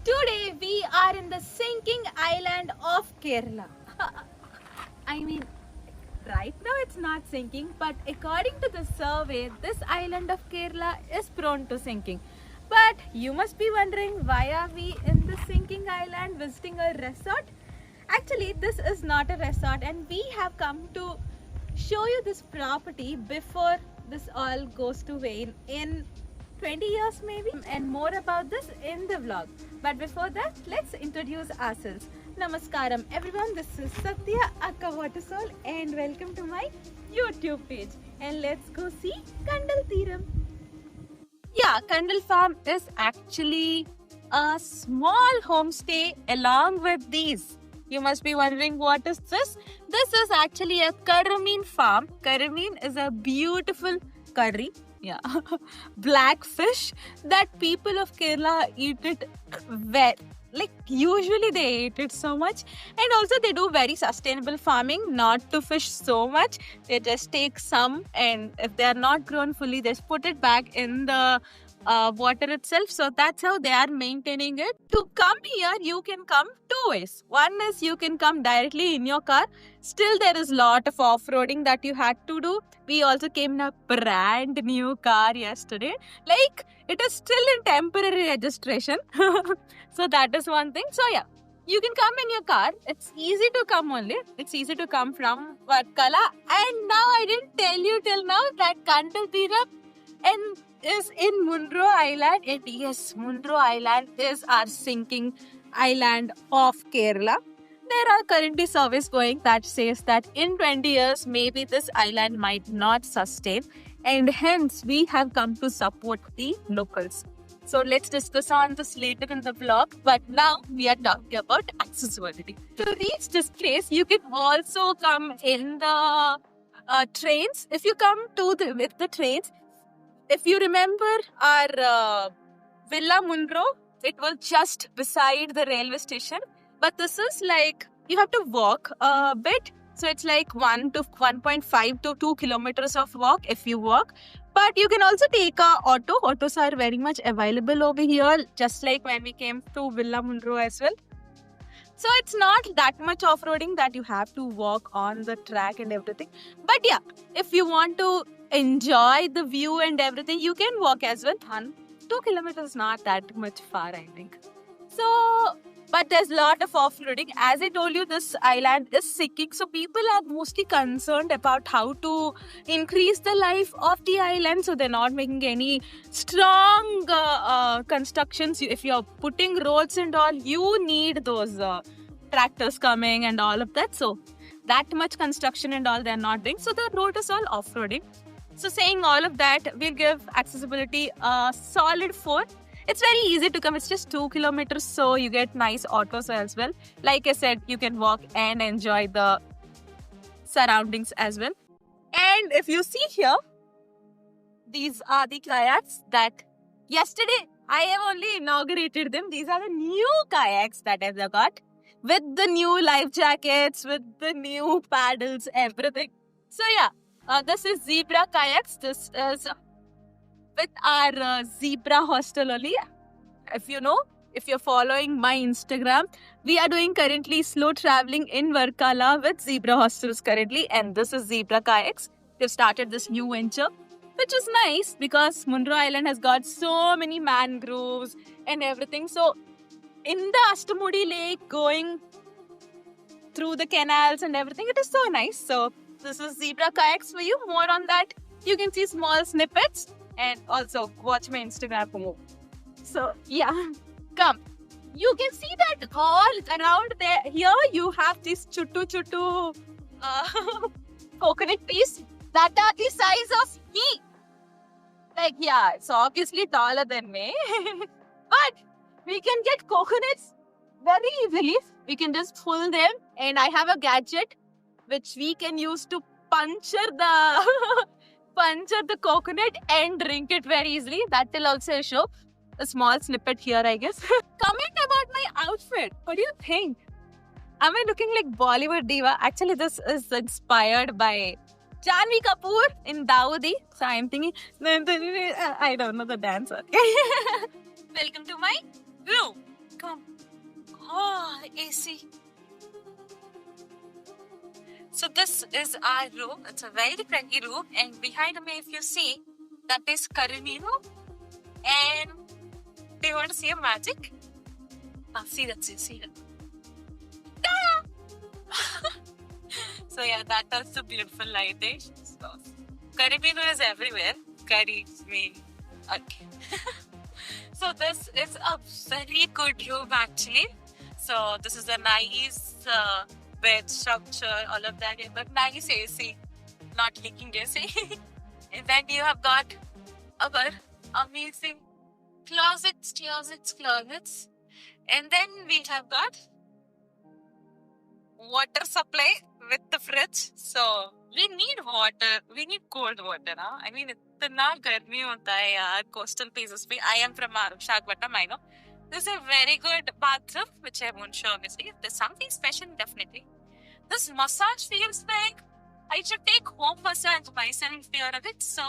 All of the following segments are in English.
Today we are in the sinking island of Kerala. I mean, right now it's not sinking, but according to the survey, this island of Kerala is prone to sinking. But you must be wondering, why are we in the sinking island visiting a resort? Actually, this is not a resort, and we have come to show you this property before this all goes to wane in 20 years maybe, and more about this in the vlog. But before that, let's introduce ourselves. Namaskaram everyone, this is Satya Akka Watersoul and welcome to my YouTube page. And let's go see Kandal Theeram. Yeah, Kandal Farm is actually a small homestay along with these. You must be wondering, what is this? This is actually a curry farm. Curry is a beautiful curry. Yeah, black fish that people of Kerala eat it like usually they eat it so much, and also they do very sustainable farming, not to fish so much. They just take some, and if they are not grown fully, they just put it back in the water itself. So that's how they are maintaining it. To come here, you can come two ways. One is you can come directly in your car. Still, there is a lot of off-roading that you had to do. We also came in a brand new car yesterday. Like, it is still in temporary registration. So that is one thing. So yeah, you can come in your car. It's easy to come only. It's easy to come from Varkala. And now I didn't tell you till now that Kandal Theeram and is in Munro Island. And yes, Munro Island is our sinking island of Kerala. There are currently surveys going that says that in 20 years, maybe this island might not sustain, and hence we have come to support the locals. So let's discuss on this later in the vlog, but now we are talking about accessibility. To reach this place, you can also come in the trains. If you come with the trains, if you remember our Villa Munro, it was just beside the railway station. But this is like, you have to walk a bit. So it's like 1.5 to 2 kilometers of walk if you walk. But you can also take a auto. Autos are very much available over here, just like when we came to Villa Munro as well. So it's not that much off-roading that you have to walk on the track and everything. But yeah, if you want to enjoy the view and everything, you can walk as well. 2 kilometers is not that much far, I think. So, but there's a lot of off-roading. As I told you, this island is sinking. So people are mostly concerned about how to increase the life of the island. So they're not making any strong constructions. If you're putting roads and all, you need those tractors coming and all of that. So that much construction and all they're not doing. So the road is all off-roading. So saying all of that, we'll give accessibility a solid 4. It's very easy to come. It's just 2 kilometers, so you get nice autos as well. Like I said, you can walk and enjoy the surroundings as well. And if you see here, these are the kayaks that yesterday I have only inaugurated them. These are the new kayaks that I've got with the new life jackets, with the new paddles, everything. So yeah, this is Zebra Kayaks. This is with our Zebra Hostel only. If you know, if you're following my Instagram, we are doing currently slow traveling in Varkala with Zebra Hostels currently, and this is Zebra Kayaks. They've started this new venture, which is nice because Munro Island has got so many mangroves and everything. So in the Astamudi Lake, going through the canals and everything, it is so nice. So this is Zebra Kayaks for you. More on that, you can see small snippets. And also watch my Instagram for more. So yeah, come. You can see that all around there. Here you have this chuttu coconut trees that are the size of me. Like yeah, it's obviously taller than me. But we can get coconuts very easily. We can just pull them, and I have a gadget which we can use to puncture the coconut and drink it very easily. That will also show a small snippet here, I guess. Comment about my outfit. What do you think? Am I looking like Bollywood diva? Actually, this is inspired by Janvi Kapoor in Dawoodi. So I'm thinking, I don't know the dancer. Welcome to my room. Come. Oh, AC. So this is our room. It's a very pretty room. And behind me, if you see, that is Karimino. And do you want to see a magic? See that. So yeah, that is the beautiful lighting. So, Karimino is everywhere. Karimino. Okay. So this is a very good room actually. So this is a nice bed structure, all of that, but nice AC, not leaking AC. And then you have got our amazing closets. And then we have got water supply with the fridge. So we need water. We need cold water. Huh? I mean, itna garmi hota hai yaar, coastal places pe. I am from Visakhapatnam, I know. This is a very good bathroom, which I won't show obviously. There's something special, definitely. This massage feels like I should take home massage myself here a bit. So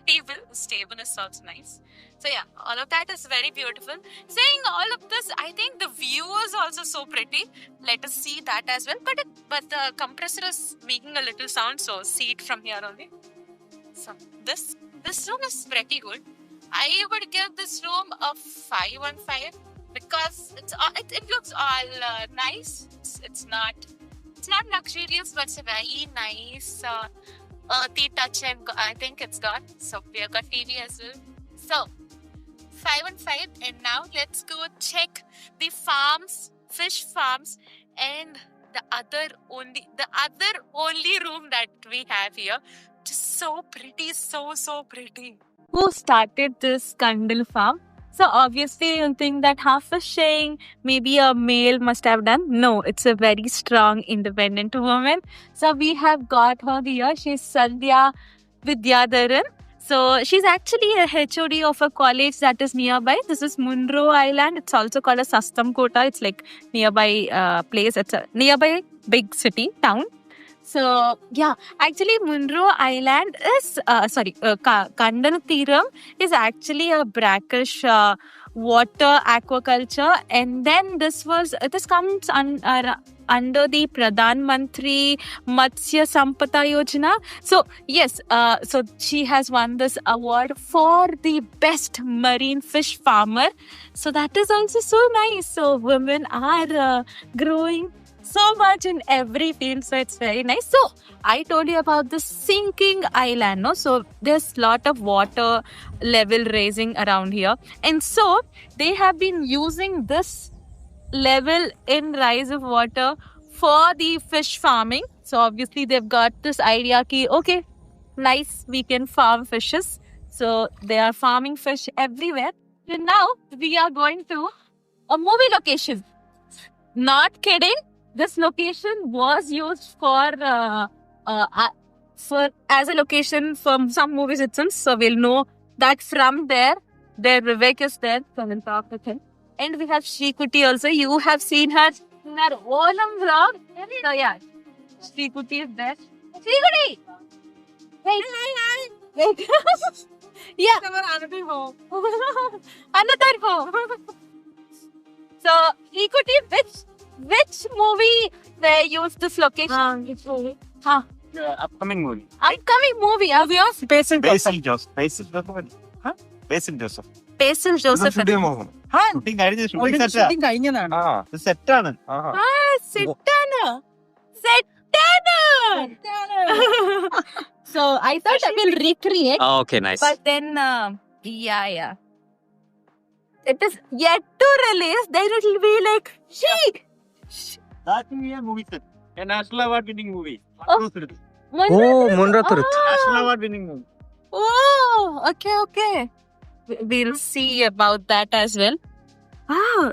this table is also nice. So yeah, all of that is very beautiful. Saying all of this, I think the view is also so pretty. Let us see that as well. But the compressor is making a little sound, so see it from here only. So this room is pretty good. I would give this room a 5 on 5 because it looks all nice. It's not luxurious, but it's a very nice earthy touch, and I think it's got. So we have got TV as well. So 5 on 5, and now let's go check the farms, fish farms, and the other only room that we have here. Just so pretty, so pretty. Who started this Kandal farm? So obviously you think that half fishing, maybe a male must have done. No, it's a very strong, independent woman. So we have got her here. She's Sandhya Vidyadharan. So she's actually a HOD of a college that is nearby. This is Munro Island. It's also called a Sastamkota. It's like nearby place. It's a nearby big city, town. So yeah, actually Munro Island is Kandal Thiram is actually a brackish water aquaculture, and then this comes under the Pradhan Mantri Matsya Sampada Yojana. So yes, so she has won this award for the best marine fish farmer. So that is also so nice. So women are growing so much in every field, so it's very nice. So I told you about the sinking island, no? So there's lot of water level raising around here, and so they have been using this level in rise of water for the fish farming. So obviously they've got this idea ki okay, nice, we can farm fishes. So they are farming fish everywhere. And now we are going to a movie location. Not kidding. This location was used for as a location for some movies itself. So we'll know that from there Vivek is there. So we'll talk with him. And we have Shrikuti also. You have seen her in our Olam vlog. So yeah, Shrikuti is there. Shrikuti! Wait. Hi. Wait. Yeah. Another home. So Shrikuti, which movie they used this location? Which movie? Upcoming movie. Upcoming movie of yours? Basil Joseph. Basil Joseph. Shooting സെറ്റാണ്. So I thought I will recreate. Oh, okay, nice. But then, yeah. It is yet to release. Then it will be like, shit. That will be a movie set. A national award winning movie. Oh, Munro Thiru. National award winning movie. Oh, okay. We'll see about that as well.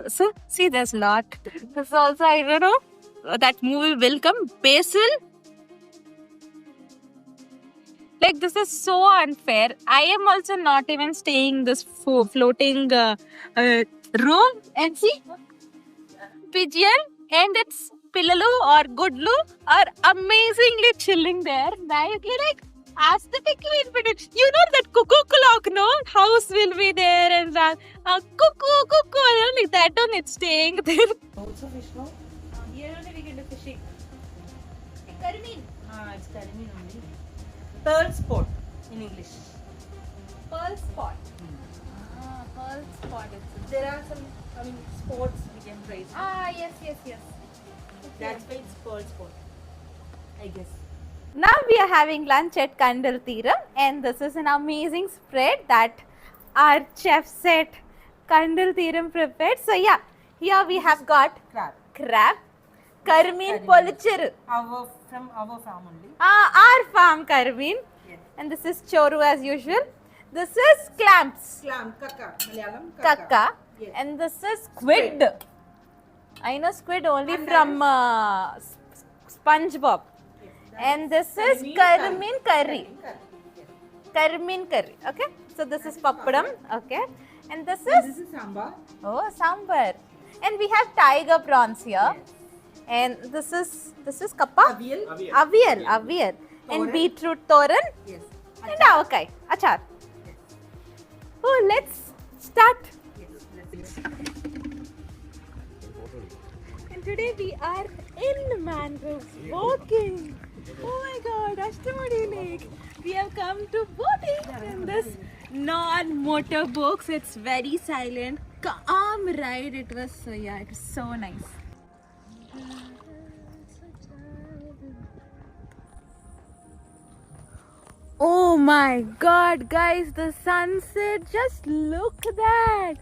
So see, there's a lot. There's also, I don't know, that movie will come. Basil. Like, this is so unfair. I am also not even staying this floating room. And see, Pigeon and its Pillalu or Goodlu are amazingly chilling there. Nicely, like, aesthetically infinite. You know that cuckoo clock, no? House will be there and that. Cuckoo. I don't like that one. It's staying there. Also fish, no? Here only we can do fishing. Karimeen. It's Karimeen only. Pearl spot in English. Pearl spot. Pearl spot. There are some, spots we can raise. Yes. That's why it's pearl spot, I guess. Now we are having lunch at Kandal Theeram, and this is an amazing spread that our chef said Kandal Theeram prepared. So yeah, here we have got crab, Karimeen Polichir, From our farm only. our farm Karimeen, Yes. and this is choru as usual. This is clams, Clam, kaka, Malayalam, kakka, Yes. and this is squid. I know squid only And from SpongeBob. Yes. And this is Karimeen curry. Karimeen curry. Okay. So this is papadam. Okay. And this This is is sambar. sambar. And we have tiger prawns here. And this is kappa. Avial. Avial. And Toran. beetroot toran. Yes. And avakai. Achar. Oh, let's start. Yes. Let's And today we are in Mangrove walking. Oh my god, Ashtamudi Lake. We have come to boating in this non-motor boats. It's very silent, calm ride. It was it was so nice. Oh my god, guys, the sunset, just look at that.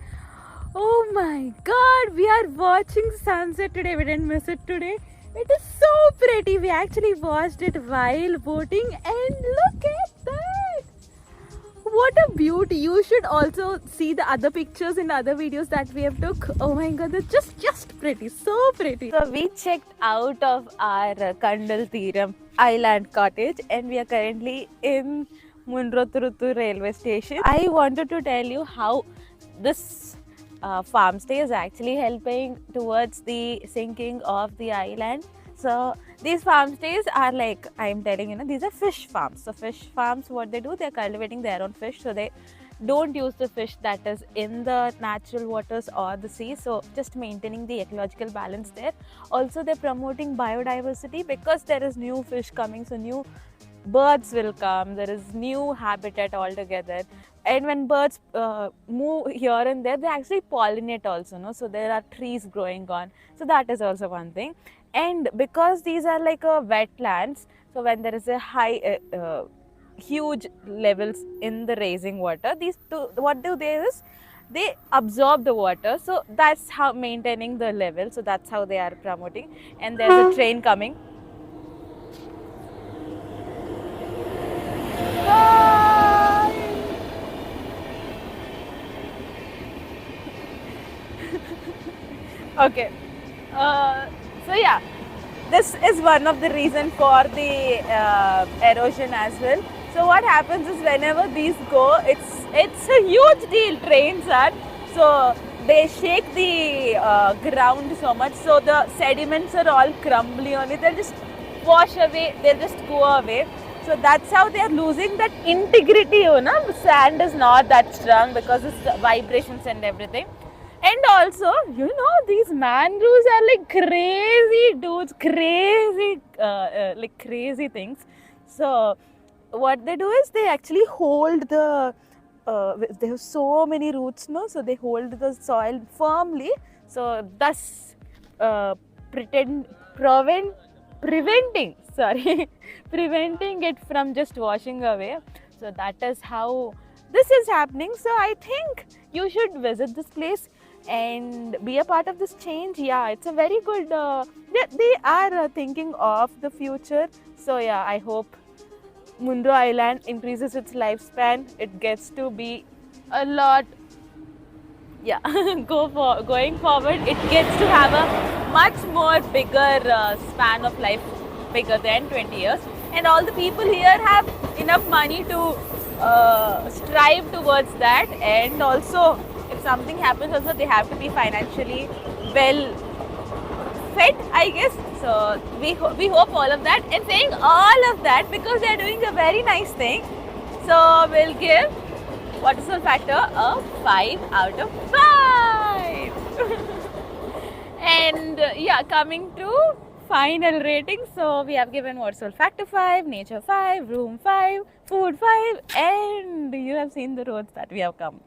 Oh my god, we are watching sunset today. We didn't miss it today. It is so pretty. We actually watched it while boating, and look at that. What a beauty. You should also see the other pictures in other videos that we have took. Oh my god, they're just pretty. So pretty. So we checked out of our Kandal Theeram Island cottage, and we are currently in Munroturuttu railway station. I wanted to tell you how this farm stay is actually helping towards the sinking of the island. So these farm stays are like, I'm telling you, these are fish farms. So fish farms, what they do, they're cultivating their own fish. So they don't use the fish that is in the natural waters or the sea. So just maintaining the ecological balance there. Also, they're promoting biodiversity because there is new fish coming. So new birds will come. There is new habitat altogether. And when birds move here and there, they actually pollinate also, no? So there are trees growing on. So that is also one thing. And because these are like wetlands, so when there is a high, huge levels in the raising water, these two, what do they is, they absorb the water. So that's how maintaining the level. So that's how they are promoting. And there's a train coming. Okay, so yeah, this is one of the reason for the erosion as well. So what happens is whenever these go, it's a huge deal. Trains are, so they shake the ground so much, so the sediments are all crumbly only. They'll just wash away. They'll just go away. So that's how they are losing that integrity. You know, sand is not that strong because it's the vibrations and everything. And also, you know, these mangroves are like crazy dudes, like crazy things. So what they do is they actually hold the, they have so many roots, no? So they hold the soil firmly. So thus preventing it from just washing away. So that is how this is happening. So I think you should visit this place and be a part of this change. Yeah, it's a very good, they are thinking of the future. So yeah, I hope Munro Island increases its lifespan. It gets to be a lot yeah, going forward, it gets to have a much more bigger span of life, bigger than 20 years. And all the people here have enough money to strive towards that. And also, if something happens, also they have to be financially well fed, I guess. So we hope all of that. And saying all of that because they are doing a very nice thing. So we'll give water soul factor a 5 out of 5. And yeah, coming to final rating. So we have given water soul factor 5, nature 5, room 5, food 5, and you have seen the roads that we have come.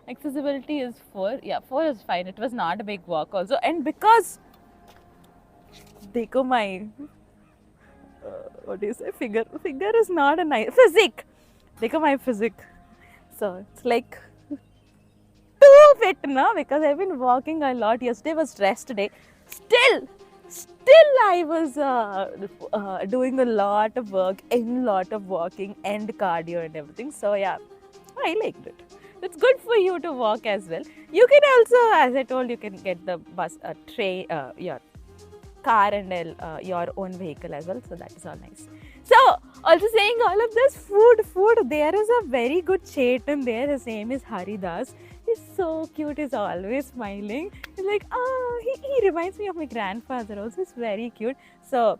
Accessibility is 4. Yeah, 4 is fine. It was not a big walk also. And because dekho my what do you say, figure is not a nice physique. Dekho my physique. So it's like too fit now because I've been walking a lot. Yesterday was rest day. Still I was doing a lot of work and lot of walking and cardio and everything. So yeah, I liked it. It's good for you to walk as well. You can also, as I told, you can get the bus, train, your car and your own vehicle as well. So that is all nice. So also saying all of this, food. There is a very good Chetan there. His name is Haridas. He's so cute. He's always smiling. He's like, he reminds me of my grandfather also. He's very cute. So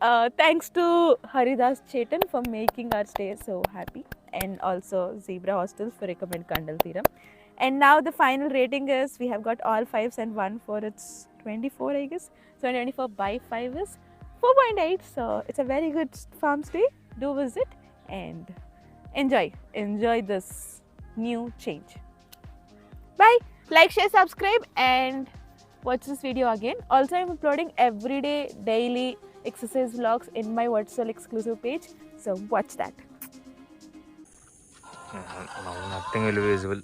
thanks to Haridas Chetan for making our stay so happy. And also Zebra Hostels for recommend Kandal Theeram. And now the final rating is, we have got all 5s and 1 for its 24, I guess. So 24 by 5 is 4.8. So it's a very good farm stay. Do visit and enjoy this new change. Bye. Like, share, subscribe and watch this video again. Also, I'm uploading everyday daily exercise vlogs in my Water Soul exclusive page. So watch that. Now nothing will be visible.